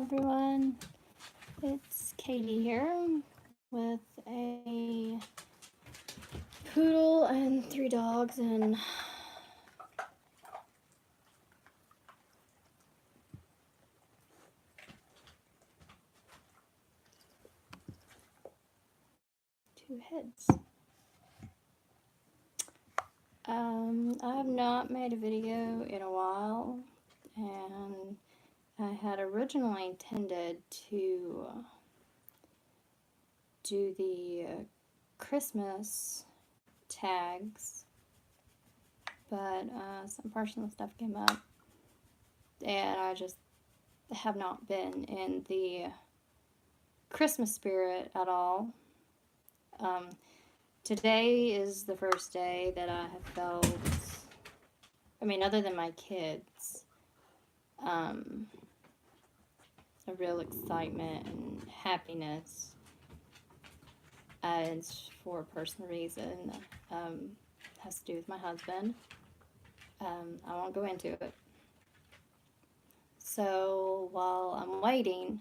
everyone, it's Katie here with a poodle and 3 dogs and two heads. I have not made a video in a while, and I had originally intended to do the Christmas tags, but some personal stuff came up, and I just have not been in the Christmas spirit at all. Today is the first day that I have felt, other than my kids, a real excitement and happiness. It's for a personal reason. Has to do with my husband. I won't go into it. So while I'm waiting,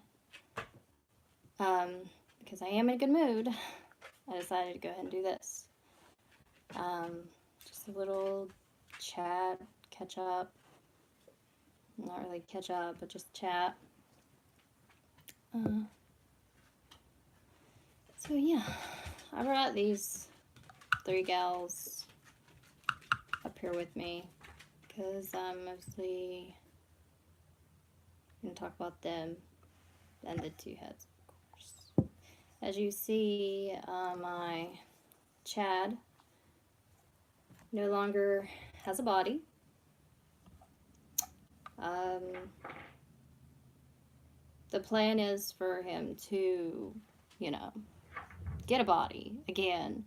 because I am in a good mood, I decided to go ahead and do this. Just a little chat, catch up. Not really catch up, but just chat. So yeah, I brought these 3 gals up here with me because I'm mostly going to talk about them and the 2 heads, of course. As you see, my Chad no longer has a body. The plan is for him to, get a body again.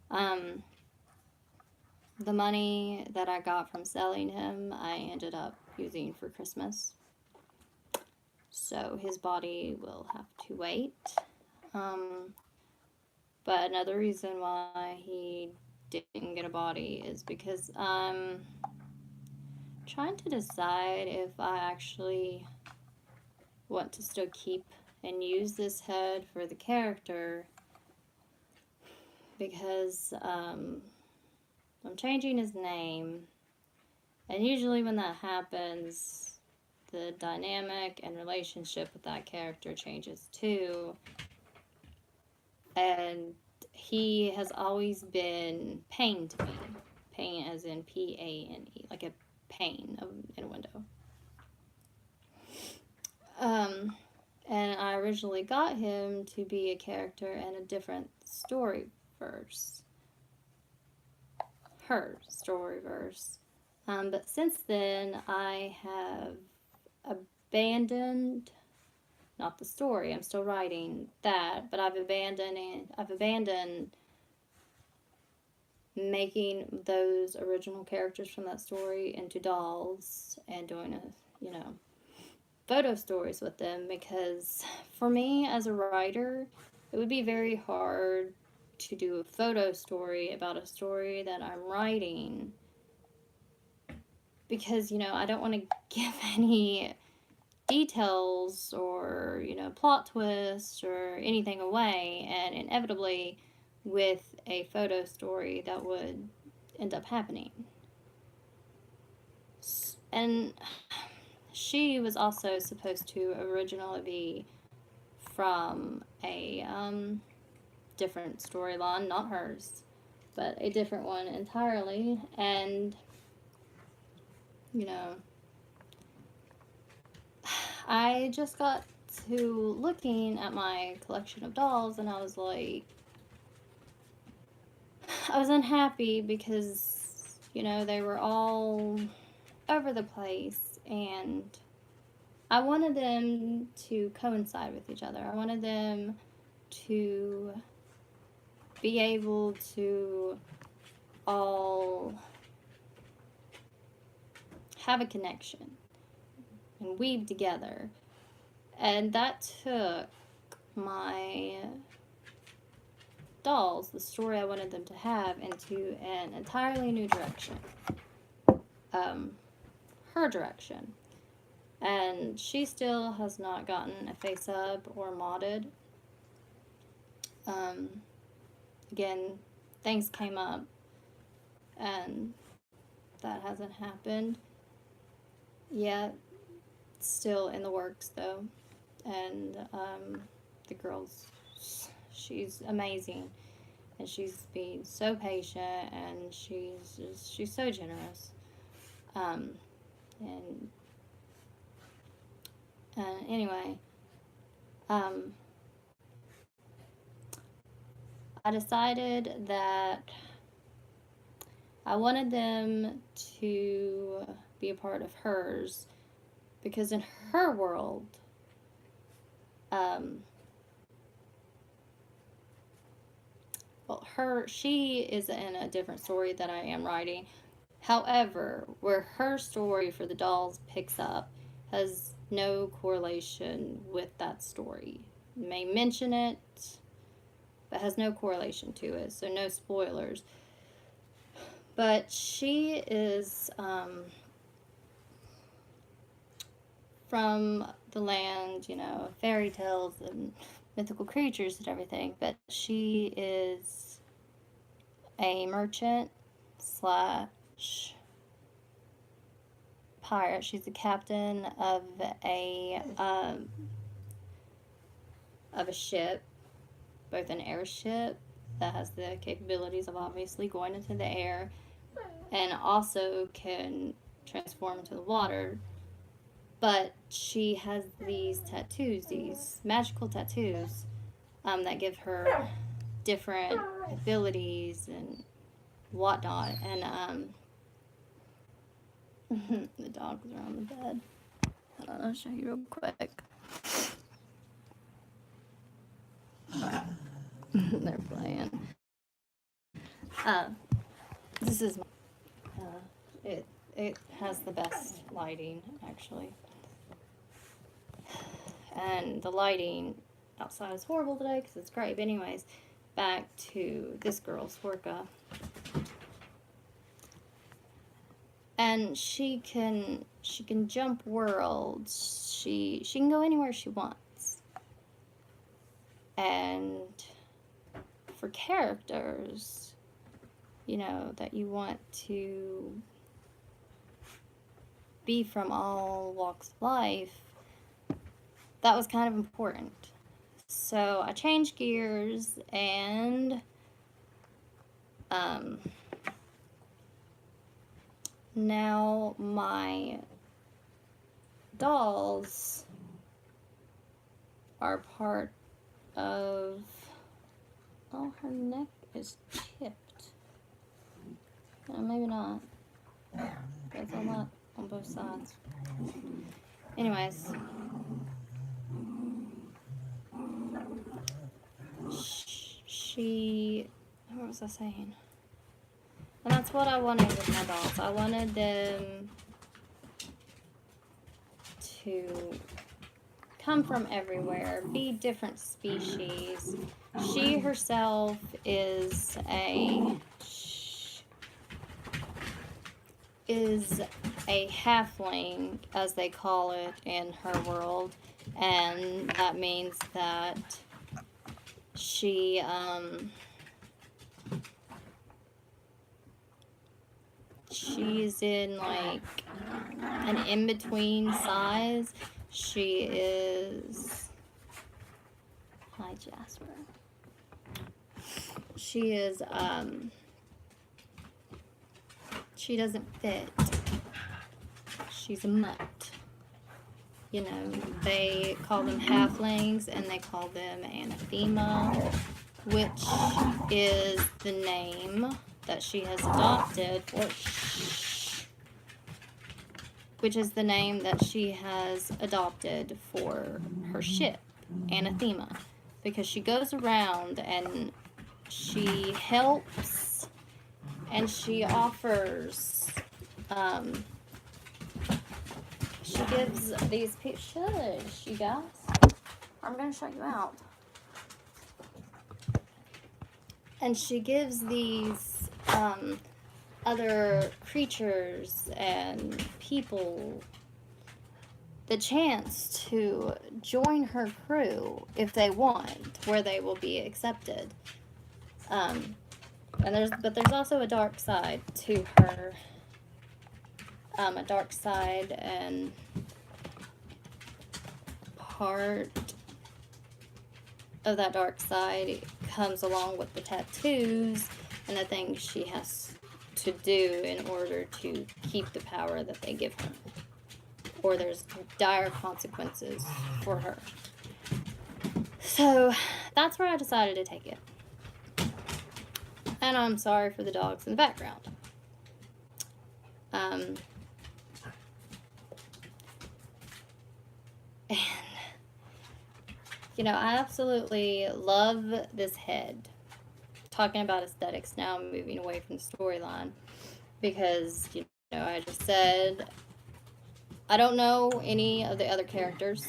The money that I got from selling him, I ended up using for Christmas. So his body will have to wait. But another reason why he didn't get a body is because I'm trying to decide if I actually want to still keep and use this head for the character, because I'm changing his name, and usually when that happens, the dynamic and relationship with that character changes too. And he has always been Pain to me. Pain as in P-A-N-E, like a pane in a window. And I originally got him to be a character in a different storyverse. Her storyverse. But since then, I have abandoned, not the story, I'm still writing that, but I've abandoned making those original characters from that story into dolls and doing photo stories with them, because for me as a writer, it would be very hard to do a photo story about a story that I'm writing, because I don't want to give any details or plot twists or anything away, and inevitably with a photo story that would end up happening. And she was also supposed to originally be from a different storyline, not hers, but a different one entirely. And I just got to looking at my collection of dolls, and I was like, I was unhappy because they were all over the place, and I wanted them to coincide with each other. I wanted them to be able to all have a connection and weave together. And that took my dolls, the story I wanted them to have, into an entirely new direction. Her direction. And she still has not gotten a face up or modded. Um, again, things came up, and that hasn't happened yet. It's still in the works though. And the girl's, she's amazing, and she's being so patient, and she's so generous. Um, and anyway, um, I decided that I wanted them to be a part of hers, because in her world, she is in a different story that I am writing. However, where her story for the dolls picks up has no correlation with that story. May mention it, but has no correlation to it, so no spoilers. But she is from the land, fairy tales and mythical creatures and everything, but she is a merchant slash pirate. She's the captain of a ship, both an airship that has the capabilities of obviously going into the air, and also can transform into the water. But she has these tattoos, these magical tattoos, that give her different abilities and whatnot. And the dogs are on the bed. I'll show you real quick. They're playing. This is it has the best lighting, actually. And the lighting outside is horrible today because it's gray. But anyways, back to this girl, Sworka. And she can jump worlds. She can go anywhere she wants. And for characters, that you want to be from all walks of life, that was kind of important. So I changed gears, and now my dolls are part of... Oh, her neck is chipped. Maybe not. That's a lot on both sides. Anyways. What was I saying? And that's what I wanted with my dolls. I wanted them to come from everywhere, be different species. She herself is a halfling, as they call it in her world, and that means that she's in like an in-between size. She is... Hi, Jasper. She is, she doesn't fit. She's a mutt. They call them halflings, and they call them anathema, which is the name that she has adopted, for her ship, anathema, because she goes around and she helps, and she offers, she gives these people... Shush, you guys. I'm going to shut you out. And she gives these other creatures and people the chance to join her crew if they want, where they will be accepted. But there's also a dark side to her. A dark side, and part of that dark side comes along with the tattoos and the things she has to do in order to keep the power that they give her. Or there's dire consequences for her. So that's where I decided to take it. And I'm sorry for the dogs in the background. And you know, I absolutely love this head. Talking about aesthetics now, I'm moving away from the storyline because, you know, I just said I don't know any of the other characters.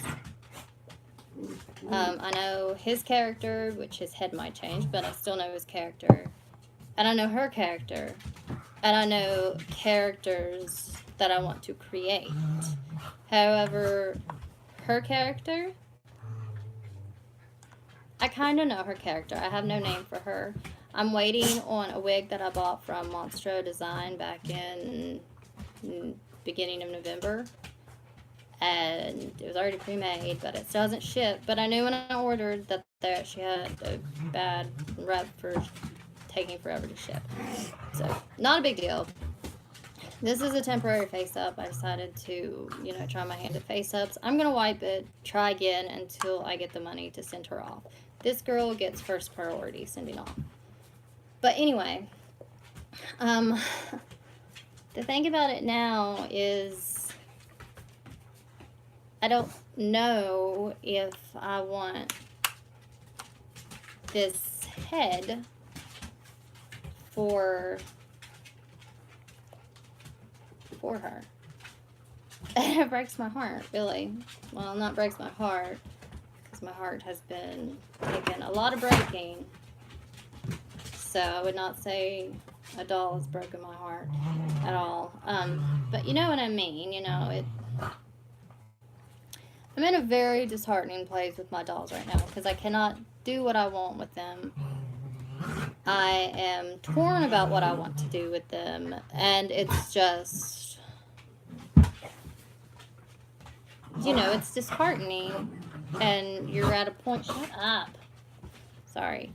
I know his character, which his head might change, but I still know his character. And I know her character. And I know characters that I want to create. However, her character, I kind of know her character. I have no name for her. I'm waiting on a wig that I bought from Monstro Design back in beginning of November. And it was already pre-made, but it still hasn't shipped. But I knew when I ordered that she had a bad rep for taking forever to ship. So, not a big deal. This is a temporary face-up. I decided to, you know, try my hand at face-ups. I'm going to wipe it, try again until I get the money to send her off. This girl gets first priority sending off. But anyway, the thing about it now is I don't know if I want this head for her. And it breaks my heart, really. Well, not breaks my heart, because my heart has been taken a lot of breaking. So I would not say a doll has broken my heart at all. But you know what I mean, you know, I'm in a very disheartening place with my dolls right now, because I cannot do what I want with them. I am torn about what I want to do with them, and it's just, you know, it's disheartening, and you're at a point, shut up, sorry,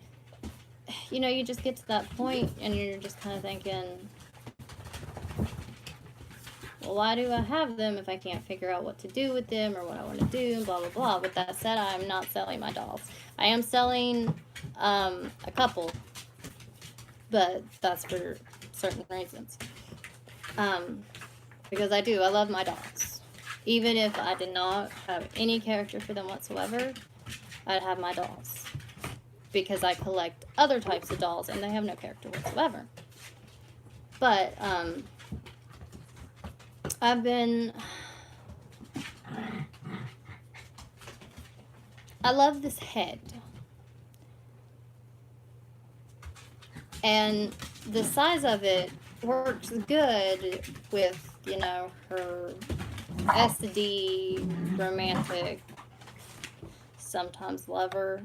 you know, you just get to that point, and you're just kind of thinking, well, why do I have them if I can't figure out what to do with them, or what I want to do, and blah, blah, blah. With that said, I'm not selling my dolls. I am selling a couple, but that's for certain reasons. Because I love my dolls. Even if I did not have any character for them whatsoever, I'd have my dolls. Because I collect other types of dolls, and they have no character whatsoever. But, I love this head. And the size of it works good with, you know, her SD romantic, sometimes lover.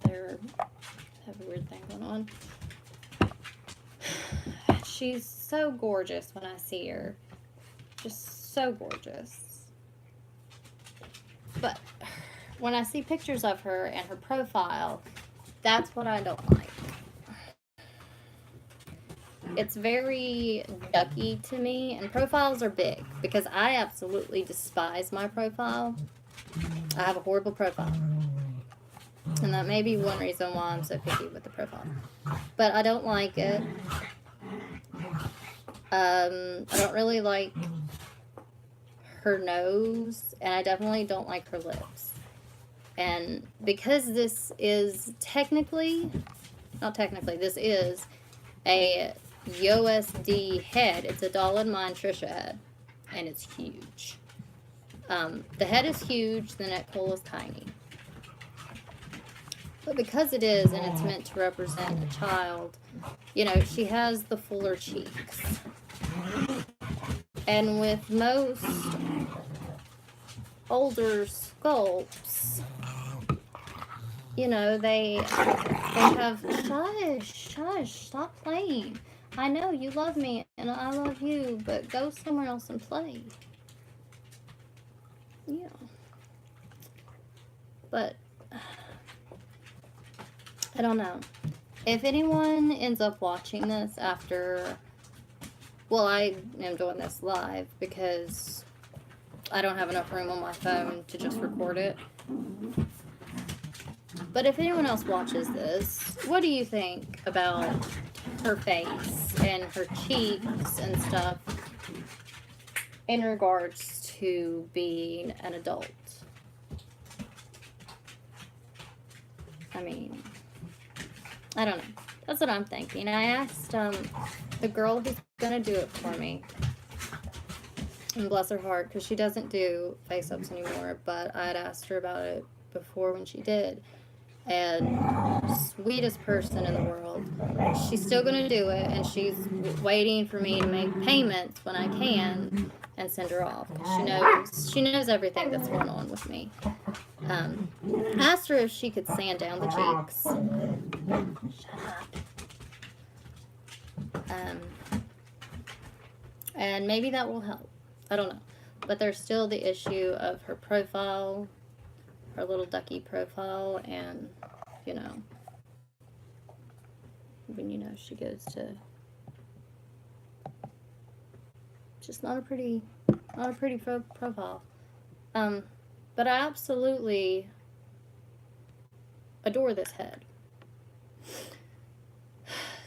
They have a weird thing going on. She's so gorgeous when I see her. Just so gorgeous. But when I see pictures of her and her profile, that's what I don't like. It's very ducky to me, and profiles are big, because I absolutely despise my profile. I have a horrible profile. And that may be one reason why I'm so picky with the profile. But I don't like it. I don't really like her nose, and I definitely don't like her lips. And because this is this is a USD head. It's a Doll in Mine Trisha head, and it's huge. The head is huge, the neck hole is tiny. But because it is, and it's meant to represent a child, you know, she has the fuller cheeks. And with most older sculpts, you know, they have, shush, stop playing. I know you love me and I love you, but go somewhere else and play. Yeah. But I don't know. If anyone ends up watching this after, well, I am doing this live because I don't have enough room on my phone to just record it. But if anyone else watches this, what do you think about her face and her cheeks and stuff in regards to being an adult? I mean, I don't know. That's what I'm thinking. I asked the girl who's going to do it for me, and bless her heart, because she doesn't do face-ups anymore, but I had asked her about it before when she did. And sweetest person in the world. She's still going to do it, and she's waiting for me to make payments when I can and send her off. She knows everything that's going on with me. I asked her if she could sand down the cheeks. Shut up. And maybe that will help. I don't know. But there's still the issue of her profile, her little ducky profile, and, you know, when, you know, she goes to, just not a pretty profile. But I absolutely adore this head.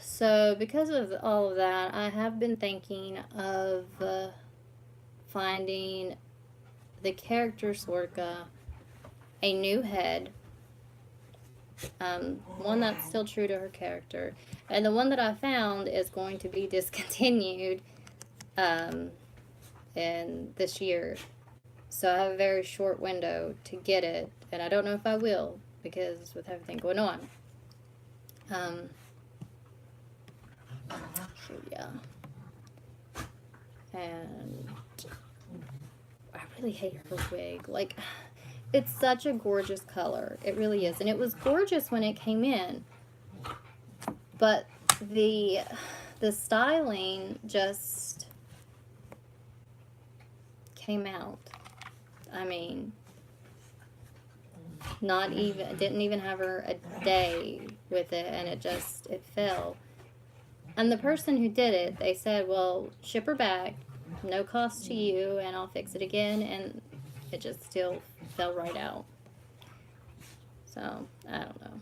So because of all of that, I have been thinking of finding the character Sorka a new head, one that's still true to her character, and the one that I found is going to be discontinued in this year, so I have a very short window to get it, and I don't know if I will, because with everything going on. So yeah, and I really hate her wig. Like, it's such a gorgeous color. It really is. And it was gorgeous when it came in. But the styling just came out. I mean, didn't even have her a day with it, and it fell. And the person who did it, they said, well, ship her back, no cost to you, and I'll fix it again, and it just still fell right out. So, I don't know.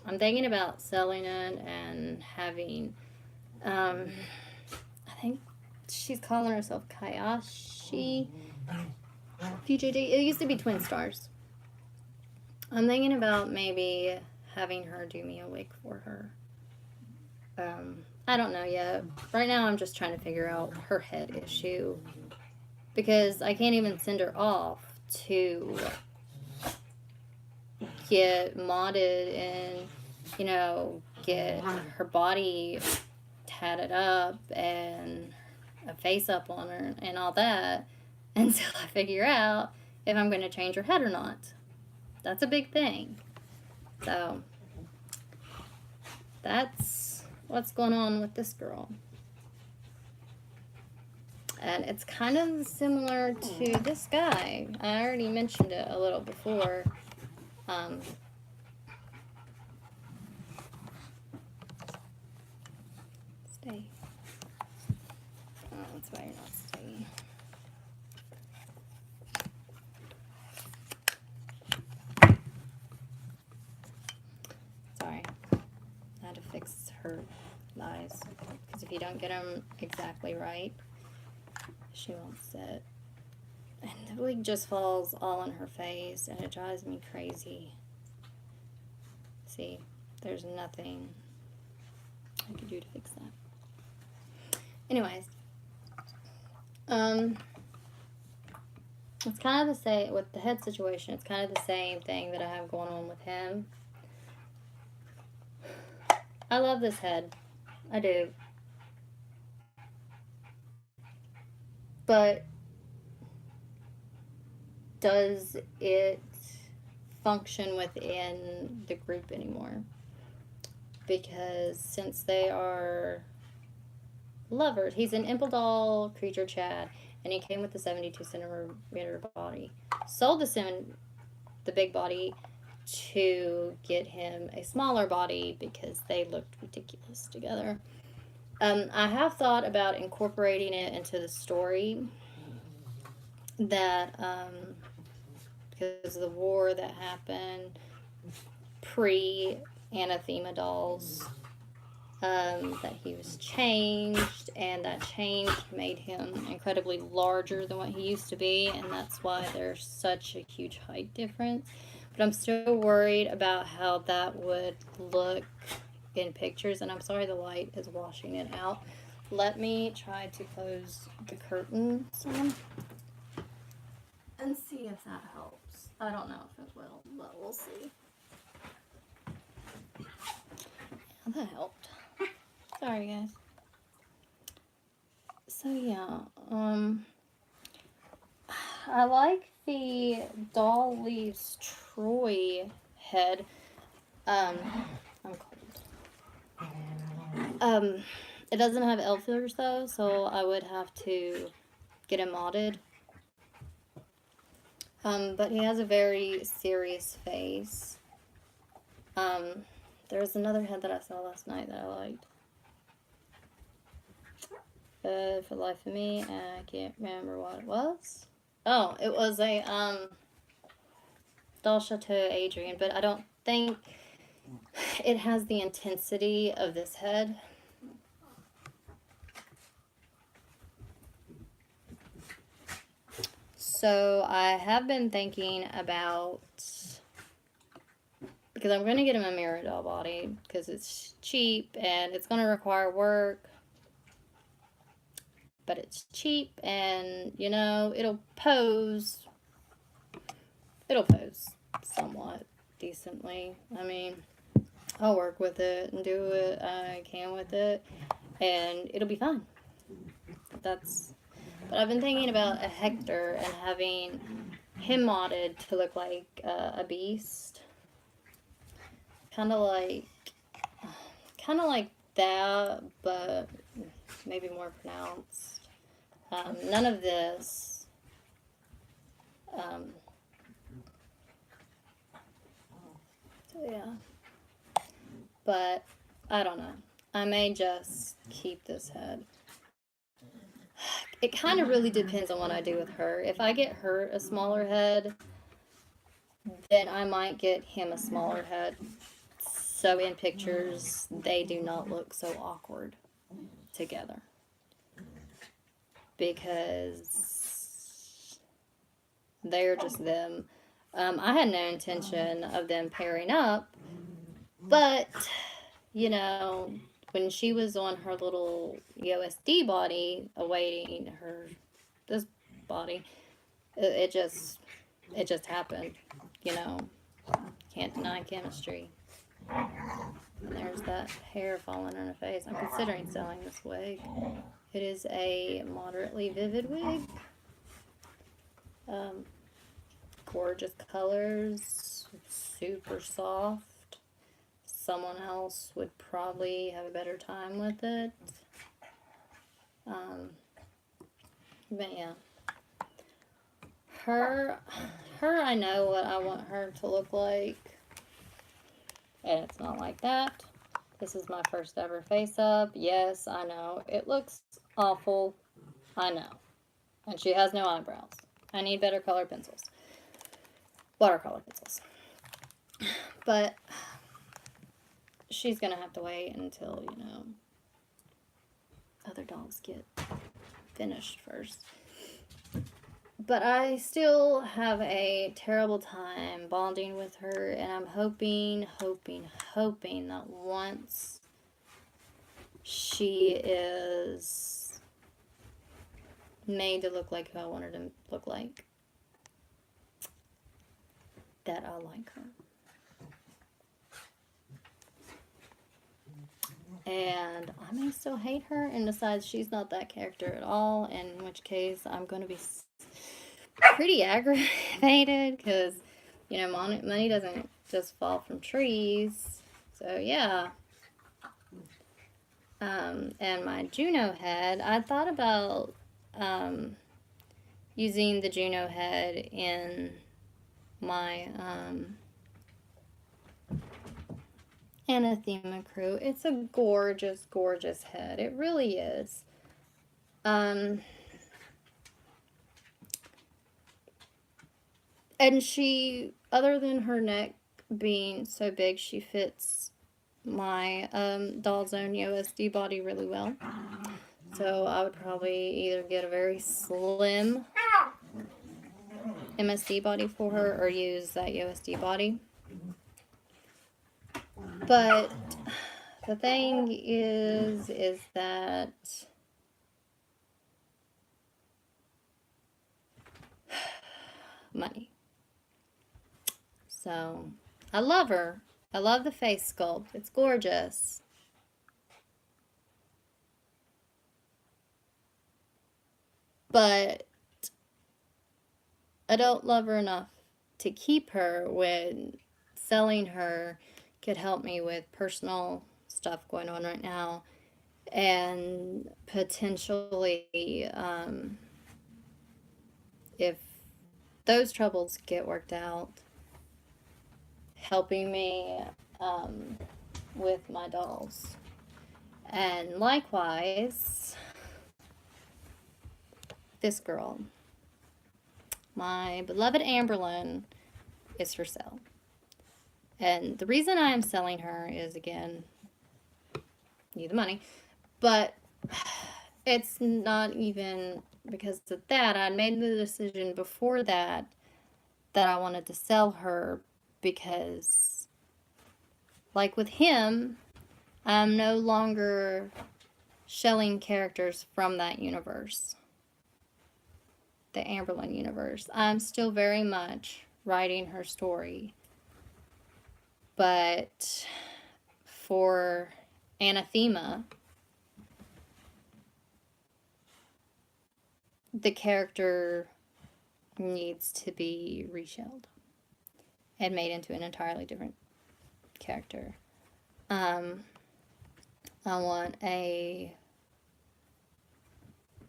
I'm thinking about selling it and having, I think she's calling herself Kayashi PJD. It used to be Twin Stars. I'm thinking about maybe having her do me a wig for her. I don't know yet. Right now I'm just trying to figure out her head issue, because I can't even send her off to get modded and, you know, get her body tatted up and a face up on her and all that until I figure out if I'm going to change her head or not. That's a big thing. So that's what's going on with this girl. And it's kind of similar to this guy. I already mentioned it a little before. Stay. Oh, that's why you're not staying. Sorry. I had to fix her eyes. Because if you don't get them exactly right, she won't sit. And the wig just falls all on her face, and it drives me crazy. See, there's nothing I can do to fix that. Anyways, it's kind of the same with the head situation. It's kind of the same thing that I have going on with him. I love this head. I do. But does it function within the group anymore? Because since they are lovers, he's an Impel creature Chad, and he came with the 72 centimeter body. Sold the big body to get him a smaller body because they looked ridiculous together. I have thought about incorporating it into the story that because of the war that happened pre Anathema dolls, that he was changed, and that change made him incredibly larger than what he used to be, and that's why there's such a huge height difference. But I'm still worried about how that would look in pictures, and I'm sorry the light is washing it out. Let me try to close the curtain some and see if that helps. I don't know if it will, but we'll see. That helped. Sorry, guys. So yeah, I like the Dollies Troy head. I'm cold. It doesn't have elf ears though, so I would have to get it modded. But he has a very serious face. There was another head that I saw last night that I liked. For the life of me, and I can't remember what it was. Oh, it was a Doll Chateau Adrian, but I don't think it has the intensity of this head. So I have been thinking about, because I'm going to get him a mirror doll body because it's cheap and it's going to require work. But it's cheap and, you know, it'll pose somewhat decently. I mean, I'll work with it and do what I can with it, and it'll be fine. But I've been thinking about a Hector and having him modded to look like a beast. Kind of like that, but maybe more pronounced. None of this. So yeah. But I don't know. I may just keep this head. It kind of really depends on what I do with her. If I get her a smaller head, then I might get him a smaller head. So in pictures, they do not look so awkward together. Because they're just them. I had no intention of them pairing up, but, you know, when she was on her little USD body awaiting this body, it just happened, you know. Can't deny chemistry. And there's that hair falling on her face. I'm considering selling this wig. It is a moderately vivid wig. Gorgeous colors, super soft. Someone else would probably have a better time with it. But yeah. Her, I know what I want her to look like. And it's not like that. This is my first ever face up. Yes, I know. It looks awful. I know. And she has no eyebrows. I need better color pencils. Watercolor pencils. But she's going to have to wait until, you know, other dolls get finished first. But I still have a terrible time bonding with her, and I'm hoping that once she is made to look like who I want her to look like, that I'll like her. And I may still hate her and decide she's not that character at all, in which case I'm going to be pretty aggravated because, you know, money doesn't just fall from trees. So, yeah. And my Juno head, I thought about using the Juno head in my Anathema crew. It's a gorgeous, gorgeous head. It really is. And she, other than her neck being so big, she fits my Doll Zone USD body really well. So I would probably either get a very slim MSD body for her or use that USD body. But the thing is that money. So I love her. I love the face sculpt. It's gorgeous. But I don't love her enough to keep her when selling her could help me with personal stuff going on right now. And potentially, if those troubles get worked out, helping me with my dolls. And likewise, this girl, my beloved Amberlyn, is for sale. And the reason I am selling her is, again, need the money. But it's not even because of that. I made the decision before that I wanted to sell her because, like with him, I'm no longer shelling characters from that universe, the Amberlyn universe. I'm still very much writing her story. But for Anathema, the character needs to be reshelled and made into an entirely different character. I want a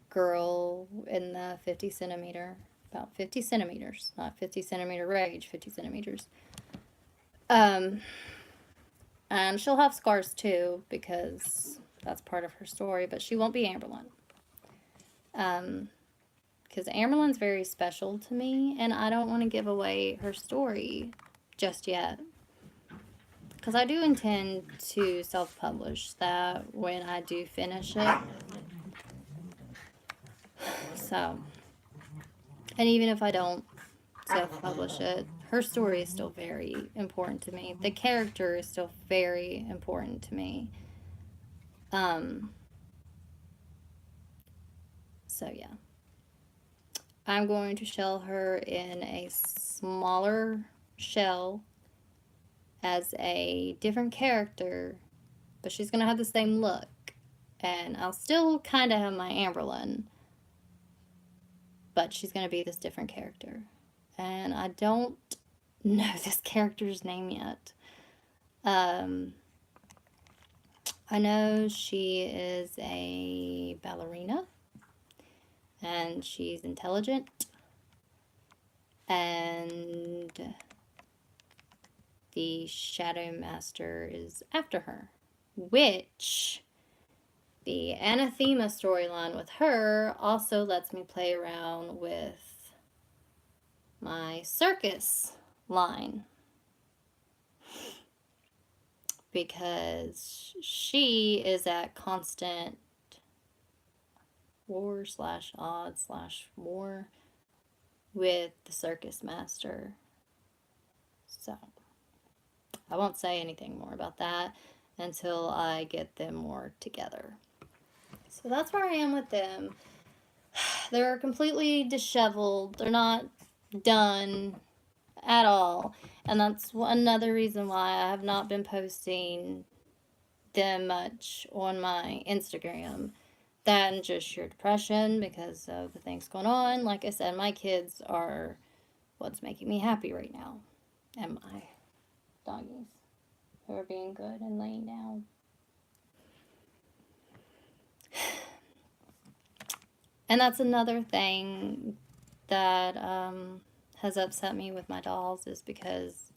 girl in the 50 centimeter, about 50 centimeters, not 50 centimeter rage, 50 centimeters. And she'll have scars too, because that's part of her story, but she won't be Amberlyn. Because Amberlyn's very special to me, and I don't want to give away her story just yet. Because I do intend to self-publish that when I do finish it. So, and even if I don't self-publish it, her story is still very important to me. The character is still very important to me. So yeah. I'm going to shell her in a smaller shell as a different character, but she's going to have the same look. And I'll still kind of have my Amberlyn, but she's going to be this different character. And I don't know this character's name yet. I know she is a ballerina, and she's intelligent, and the Shadow Master is after her, which the Anathema storyline with her also lets me play around with my circus line, because she is at constant war / odd / war with the circus master. So I won't say anything more about that until I get them more together. So that's where I am with them. They're completely disheveled. They're not done at all. And that's another reason why I have not been posting them much on my Instagram. that and just sheer depression because of the things going on. Like I said, my kids are what's making me happy right now. And my doggies who are being good and laying down. And that's another thing that has upset me with my dolls, is because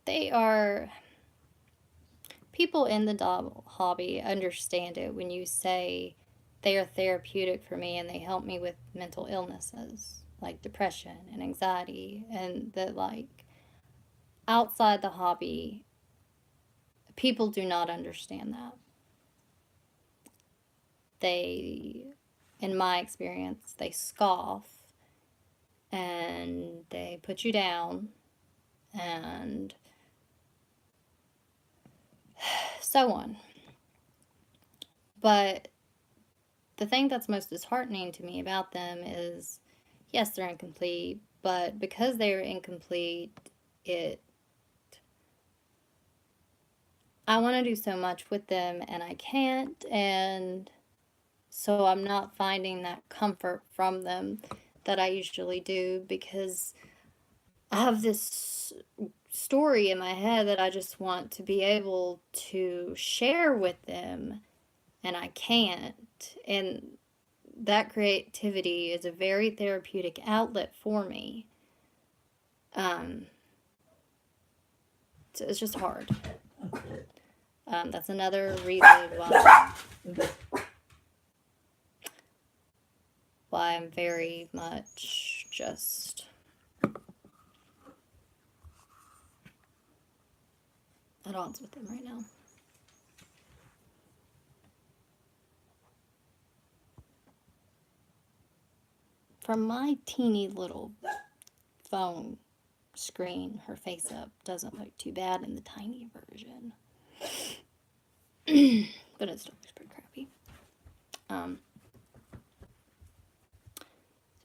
they are, people in the doll hobby understand it when you say they are therapeutic for me and they help me with mental illnesses like depression and anxiety, and that, like, outside the hobby, people do not understand that. They, in my experience, they scoff and they put you down and so on. But the thing that's most disheartening to me about them is, yes, they're incomplete, but because they're incomplete, I want to do so much with them and I can't, and so I'm not finding that comfort from them that I usually do, because I have this story in my head that I just want to be able to share with them, and I can't. And that creativity is a very therapeutic outlet for me. So it's just hard. That's another reason why I'm very much just at odds with them right now. From my teeny little phone screen, her face up doesn't look too bad in the tiny version. But it still looks pretty crappy.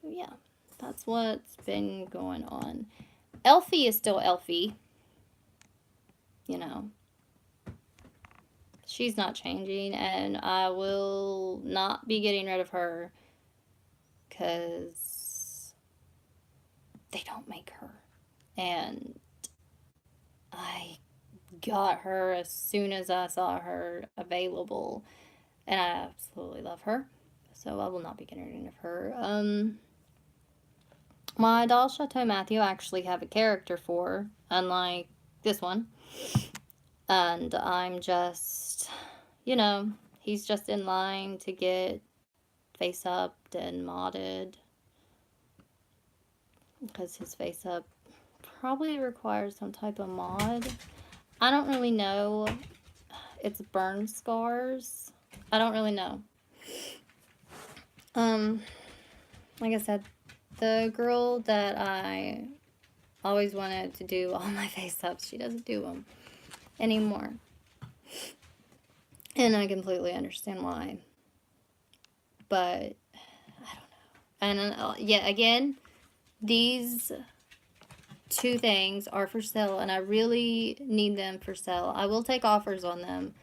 So yeah, that's what's been going on. Elfie is still Elfie. You know, she's not changing, and I will not be getting rid of her because they don't make her. And I got her as soon as I saw her available, and I absolutely love her, so I will not be getting rid of her. My doll Chateau Matthew I actually have a character for, unlike this one, and I'm just, you know, he's just in line to get face upped and modded, because his face up probably requires some type of mod. I don't really know. It's burn scars. I don't really know. Like I said, the girl that I always wanted to do all my face ups, she doesn't do them anymore. And I completely understand why. But I don't know. And yet again, these two things are for sale, and I really need them for sale. I will take offers on them.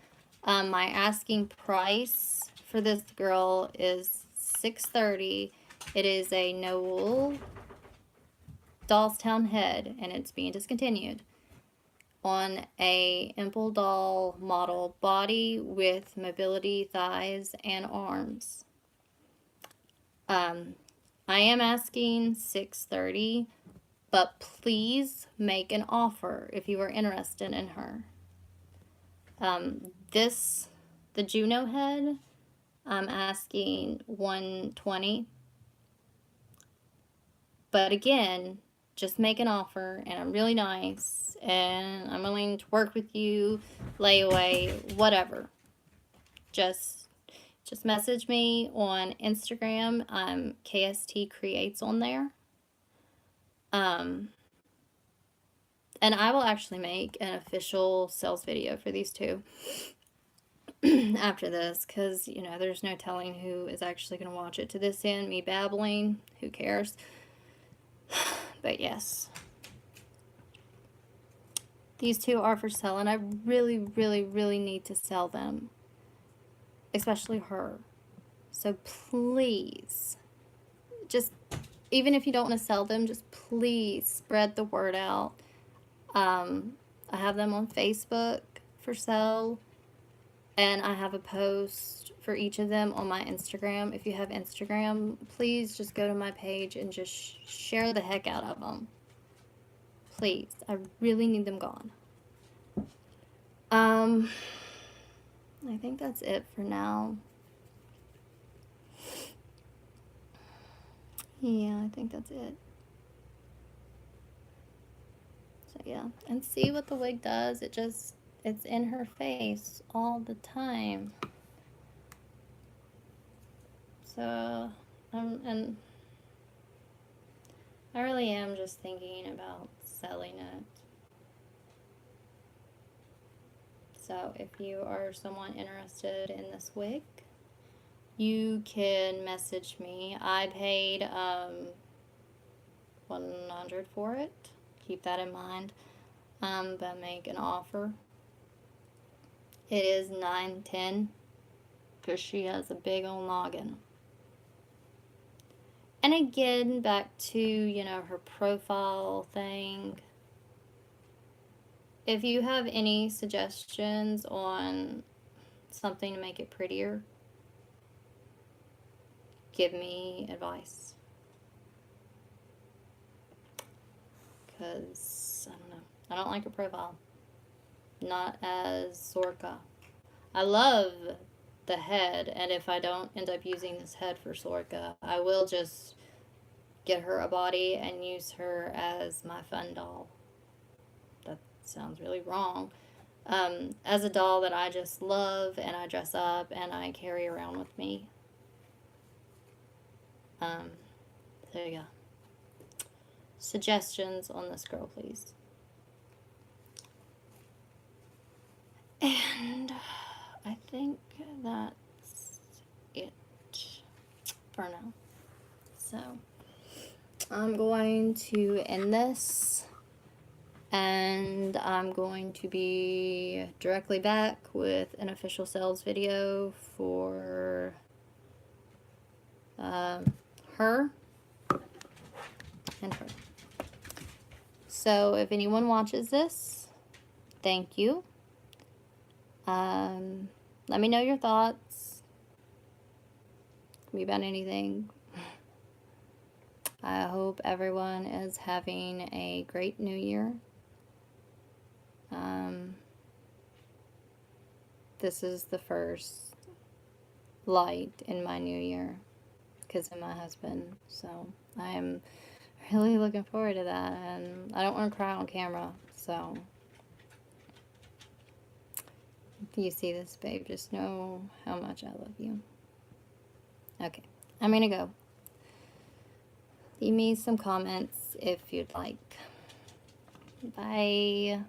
My asking price for this girl is $630. It is a no wool Dollstown head, and it's being discontinued, on a Impel doll model body with mobility thighs and arms. I am asking $630, but please make an offer if you are interested in her. The Juno head, I'm asking $120. But again, just make an offer, and I'm really nice, and I'm willing to work with you, layaway, whatever. Just message me on Instagram. KST Creates on there. And I will actually make an official sales video for these two after this, because, you know, there's no telling who is actually going to watch it to this end. Me babbling, who cares? But yes, these two are for sale, and I really, really, really need to sell them. especially her. So please, just, even if you don't want to sell them, just please spread the word out. I have them on Facebook for sale, and I have a post for each of them on my Instagram. If you have Instagram, please just go to my page and just share the heck out of them. Please, I really need them gone. I think that's it for now. Yeah, I think that's it. So yeah, and see what the wig does. It's in her face all the time. So, and I really am just thinking about selling it. So if you are someone interested in this wig, you can message me. I paid $100 for it. Keep that in mind. But make an offer. It is $9.10 because she has a big old noggin. And again, back to, you know, her profile thing. If you have any suggestions on something to make it prettier, give me advice. Because, I don't know. I don't like her profile. Not as Sorka. I love the head, and if I don't end up using this head for Sorka, I will just get her a body and use her as my fun doll. That sounds really wrong. As a doll that I just love and I dress up and I carry around with me. So yeah. Suggestions on this girl, please. And I think that's it for now. So I'm going to end this, and I'm going to be directly back with an official sales video for her and her. So if anyone watches this, thank you. Let me know your thoughts. It can be about anything. I hope everyone is having a great new year. This is the first light in my new year because of my husband. So I am really looking forward to that, and I don't want to cry on camera. So if you see this, babe, just know how much I love you. Okay, I'm gonna go. Leave me some comments if you'd like. Bye.